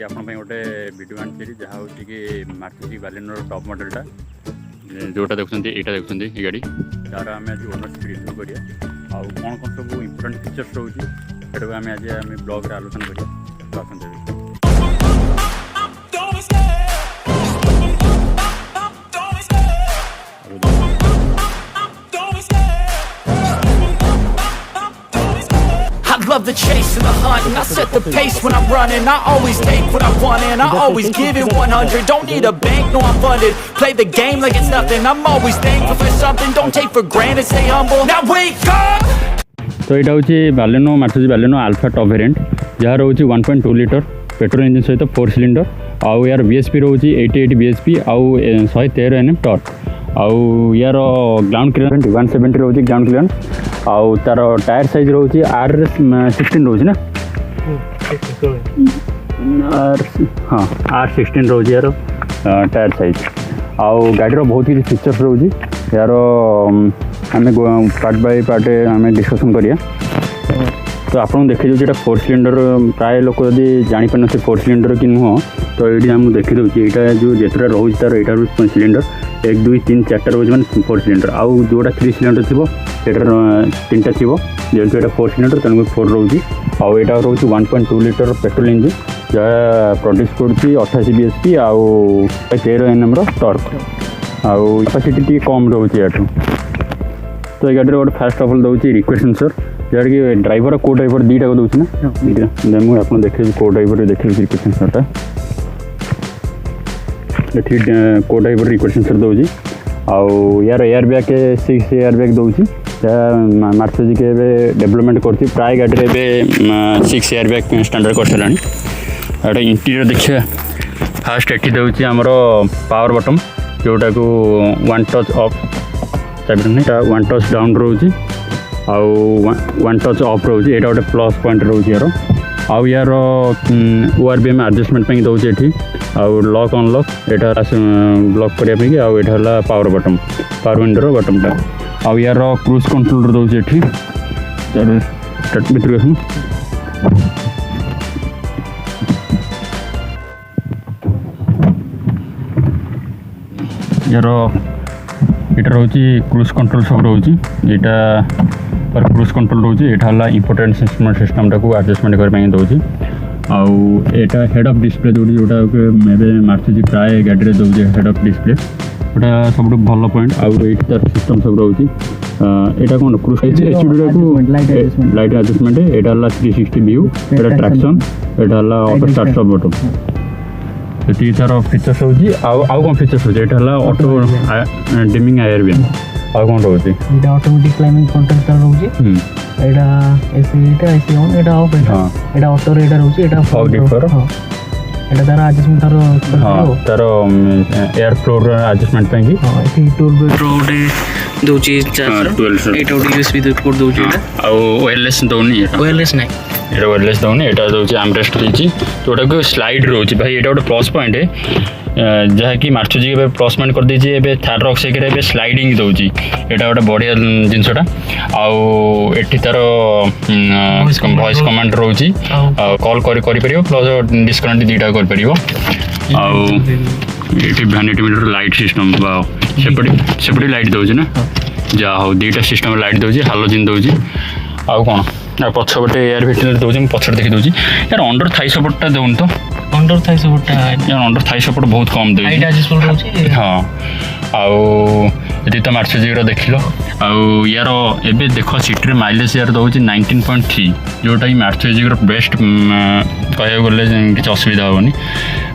आज आप गोटे भिड आनी जहाँ हूँ कि मारुति बालेनो टॉप मॉडलटा जोटा देखते ये गाड़ी तार आम आज ओनरशिप रिव्यू करा आउ कौन कौन सब इंपोर्टेंट फीचर्स रोचे आम आज ब्लॉग आलोचना करा। Love the chase and the hunt, and I set the pace when I'm running. I always take what I want and I always give it 100. Don't need a bank, no I'm funded. Play the game like it's nothing. I'm always thankful for something. Don't take for granted, stay humble. Now wake up. तो यहाँ हूँ Baleno Maruti Baleno alpha top variant जहाँ रोचे 1.2 litre petrol engine सहित 4 cylinder आउ यार BHP रोचे 88 BHP आउ 113 एनएम टॉर्क आउ यार ग्राउंड क्लियरेंस 170 रोचे ग्राउंड क्लियरेंस आउ तार टायर साइज रोचे R16 रोचे ना हाँ R16 रोचे यार टायर साइज आउ गाड़ी बहुत किसी फीचर्स रोचे यार आम पार्ट बाय पार्ट आम डिस्कसन करिया। तो आपको देखी दूसरी यहाँ 4 सिलिंडर प्राय लोक जब जापार 4 सिलिंडर कि नुह तो ये आमको देखी दूसरी यहाँ जो जितना रोचे तार यहाँ रोज सिलिंडर 1 2 3 4टा रोज मैंने 4 सिलिंडर आउ जोटा 3 सिलिंडर थी यहाँ 3टा थी जेहतु यहाँ 4 सिलिंडर तेणुक 4 रोचे आउ यहाँ रोचे 1.2 लीटर पेट्रोल इंजिन जहाँ प्रोड्यूस कर 88 बीएचपी आउ 13 एनएम टॉर्क आउ कैपेसिटी टी कम रोचे यहाँ। तो ये गाड़ी गोटे फास्ट ऑफ ऑल दूसरी रिक्वेस्ट सेंसर जहाँ कि ड्राइवर को ड्राइवर दुईटा को दूसरी ना मुझे आप देखे को ड्राइवर देखे रिक्वेस्ट सेंसरटा ये को ड्राइवर रिक्वेस्ट सेंसर दूसरी आउ यार एयर बैग 6 एयर बैग दूसरी मारुति के डेवलपमेंट कर प्राय गाड़ी में 6 एयर बैग स्टैंडर्ड कर सारे यहाँ इंटीरियर देखिए फास्ट ये दूसरी आमर पावर बटन जोटा को 1 touch of one touch down रोचे आउ 1 टच अफ रोचे यहाँ गोटे प्लस पॉइंट रोचे यार आउ यार ORBM एडजस्टमेंट पे दौर ये आउ लॉक अनलॉक यहाँ लॉक करने आउ यहाँ पावर बटन पावर विंडोर बटनटा आउ यार क्रूज कंट्रोल दौर ये भर यार यहाँ रोचे क्रूज कंट्रोल सब रोचे यहाँ पर क्रूज कंट्रोल रोचे यहाँ इंपोर्टेंट सिस्टम टाक एडजस्टमेंट करने दौर आउ यहाँ हेड अफ डिस्प्ले जोटा मारुति प्राय गाड़ी दौर हेड अफ डिस्प्ले गोटा सब भल पॉइंट आउ तार सिस्टम सब रोचे यहाँ कौन क्रूज लाइट एडजस्टमेंट यहाँ 360 व्यू यहाँ ट्रैक्शन यहाँ ऑटो स्टार्ट स्टॉप बटन ये तार फीचर्स होची आउ कौन फीचर्स होची एटा ऑटो डिमिंग आयर भी आउ कौन रोचे एटा ऑटोमेटिक क्लाइमेट कंट्रोल तार रोचे एटा AC on Etah of Etah auto raider रोचे एटा फॉग डिफर एटा तार एडजस्टमेंट तार एयर फ्लो एडजस्टमेंट पे की एटी टूल रोड दोची चार्जर एटा यूएसबी पोर्ट दोची एटा आउ वायरलेस दोनी वायरलेस नहीं ये वायरलेस दौनी यहाँ दूसरी आमरेस्ट देती जोटा को स्लाइड रोचे भाई यहाँ गोटे प्लस पॉइंट है जहाँकि मारुति के प्लस पॉइंट कर देती है थार रक्स एक स्लाइडिंग दूसरी यहाँ गोटे बढ़िया जिनसटा आउ एटी तार वॉइस कमांड रोचे कॉल कर प्लस डिस्कनेक्ट दुईटा कर आउ ये वैनिटी मीटर लाइट सिस्टम सेपटे लाइट दूसरी ना जहाँ हो 2टा सिस्टम लाइट दूसरी हालोजिन दूसरी आउ कौन पछपटे एयर फिल्टर दूसरी पछड़ देखी दूसरी यार अंडर थाई सपोर्टा दौन तो अंडर थाई सपोर्टा यार अंडर थाई सपोर्ट बहुत कम दे हाँ आउ ये तो मारुति देख लो आउ यार एबे देख सीट्रे माइलेज यार दौर 19.3 जोटा कि मारुति बेस्ट कह गले किसी असुविधा हेनी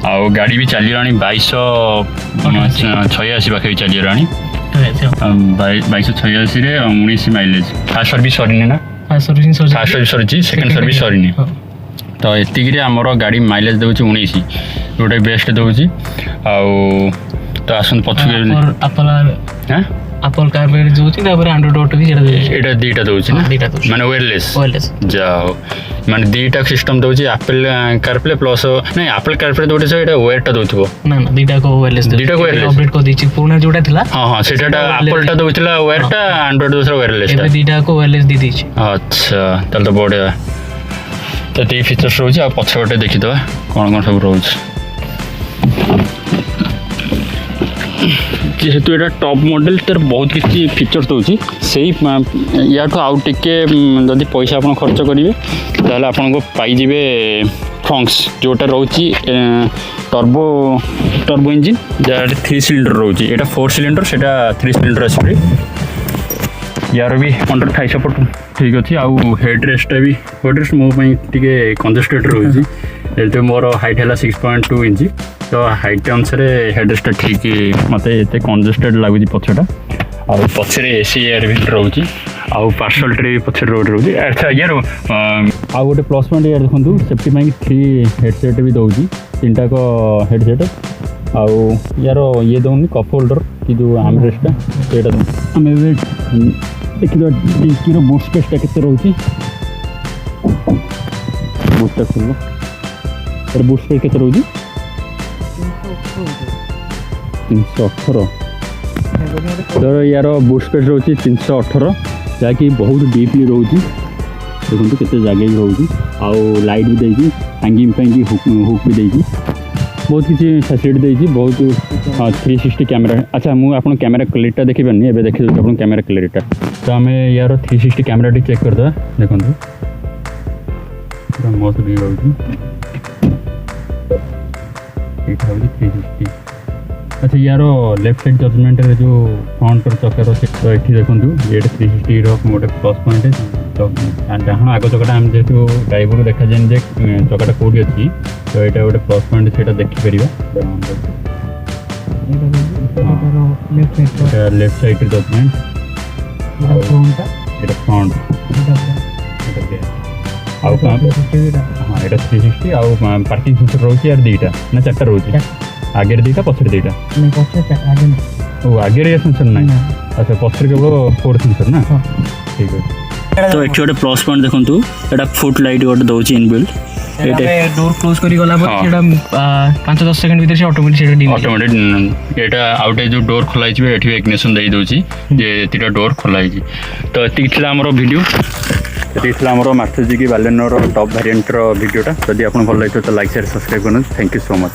आउ गाड़ी भी चली 2286 पाखे चली 2286 19 माइलेज फास्ट सर्विस सरी ना फास्ट सर्विस सरी सेकेंड सर्विस सरी तो ये आमर गाड़ी माइलेज दूसरी 19 जोटा बेस्ट दूसरी आउ तो आसन पछुके एप्पल कारप्ले दूसरी एंड्रॉइड ऑटो भी यहाँ दुईटा दूसरी ना माने वायरलेस जाओ माने दुईटा सिस्टम दूसरी एप्पल कारप्ले प्लस नहीं एप्पल कारप्ले जोटे से वेयरटा दौथबो ना ना दुईटा को वायरलेस अपडेट कर दीची पुराना जोटा थिला हां हां सेटा एप्पलटा दौथिला वेयरटा एंड्रॉइड दूसरा वायरलेस एबे दुईटा को वायरलेस दी दीची अच्छा तल तो बढ़िया तो ये फीचर्स रोचे आ पछपटे देखीदे कौन कौन सब रोचे जेहेतु यहाँ टॉप मॉडल तर बहुत किसी फीचर्स दूसरी से या आउ टे जदि पैसा आप खर्च करेंगे ताल आपको पाइबे फ्रंक्स जोटा रोचे टर्बो इंजिन जहाँ 3 सिलिंडर रोचे यहाँ 4 सिलिंडर से 3 सिलिंडर आसपे यार भी अंडर थाई सपोर्ट ठीक अच्छे आउ हेड रेस्टा भी हेड रेस्ट मोपाई टे कंजेस्टेड रोचे जेहतु मोर हाइट है 6.2 इंच तो हाइट अनुसार हेड रेस्टा ठीक मत ये कंजेस्टेड लगुच पछटा आ पछरे एसी एयर भी रोचे आउ पार्सल ट्रे भी पछे रोड रोचे अच्छा यार आ गोटे प्लस पॉइंट यार देखो सेफ्टी पाई 3 हेडसेट भी दौर 3टा हेडसेट आउ यार ये दौनी कप होल्डर कि जो आर्म रेस्टा ये आम देखिए डिक्कीर बुट स्पेसटा के रोचे बुटटा खोल तर बुट स्पेस के रोचे 318 तो यार बुट स्पेस रोचे 318 जहाँकि बहुत डीपली रोचे देखो केते जगह भी रोचे आउ लाइट भी देगी हैंगिंग हुक भी देगी बहुत किसी फैसिलिटी देगी बहुत हाँ 360 कैमेरा अच्छा मुझे कैमेरा क्लियरिटी देखी पारनी एवं देखी दूसरी आप कैमेरा क्लियरिटी तो आम यार 360 कैमेरा चेक करदे देखो मस्त भी रोचे 360 अच्छा यार लेफ्ट साइड जजमेंट जो फ्रंट चक्कर तो ये देखो ये 360 गोटे प्लस पॉइंट तो जहाँ आग चकटा आम जेहतु ड्राइवर देखा जाए चकटा कौटी अच्छी तो यहाँ गोटे प्लस पॉइंट से देखिपर लेफ्ट साइड जजमेंट फ्रंट आउ हाँ यहाँ 360 आउ पार्किंग सेंसर रोचे यार 2टा ना 4टा रोचे आगे 2टा पछे 2टा ओ आगे सेंसर ना अच्छा पछे केवल 4 सेंसर ना ठीक है तो एक प्लस पॉइंट देखो यहाँ फुट लाइट गोटे दौर इनबिल्ट डोर क्लोज करी गला पर सेटा 5-10 सेकंड भीतर से ऑटोमेटिक एटा आउटे जो डोर खोला है एठी इग्निशन दे दोची जे तीटा डोर खोला है तो एति थिला हमरो वीडियो एति थिला हमरो मारुति की बालेनो रो टॉप वेरिएंट रो वीडियोटा जदि आपन भल लागतो तो लाइक शेयर सब्सक्राइब करन थैंक यू सो मच।